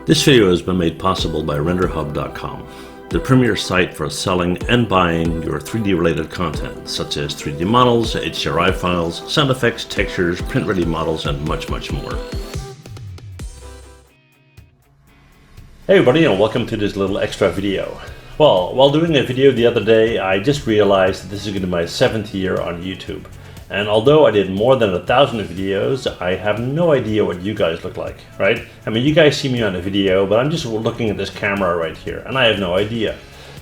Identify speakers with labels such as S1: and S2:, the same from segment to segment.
S1: This video has been made possible by RenderHub.com, the premier site for selling and buying your 3D related content, such as 3D models, HDRI files, sound effects, textures, print-ready models, and much more. Hey everybody, and welcome to this little extra video. Well, while doing a video the other day, I just realized that this is going to be my 7th year on YouTube. And although I did more than 1,000 videos, I have no idea what you guys look like, right? I mean, you guys see me on a video, but I'm just looking at this camera right here, and I have no idea.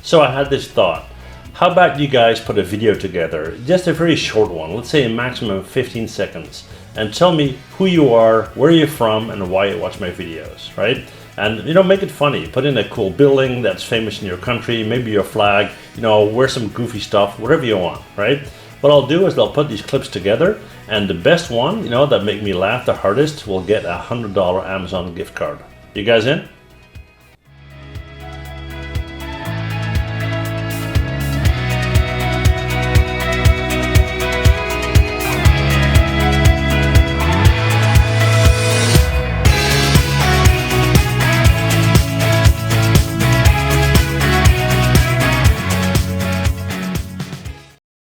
S1: So I had this thought. How about you guys put a video together, just a very short one, let's say a maximum of 15 seconds, and tell me who you are, where you're from, and why you watch my videos, right? And, make it funny. Put in a cool building that's famous in your country, maybe your flag, wear some goofy stuff, whatever you want, right? What I'll do is I'll put these clips together, and the best one, that make me laugh the hardest will get a $100 Amazon gift card. You guys in?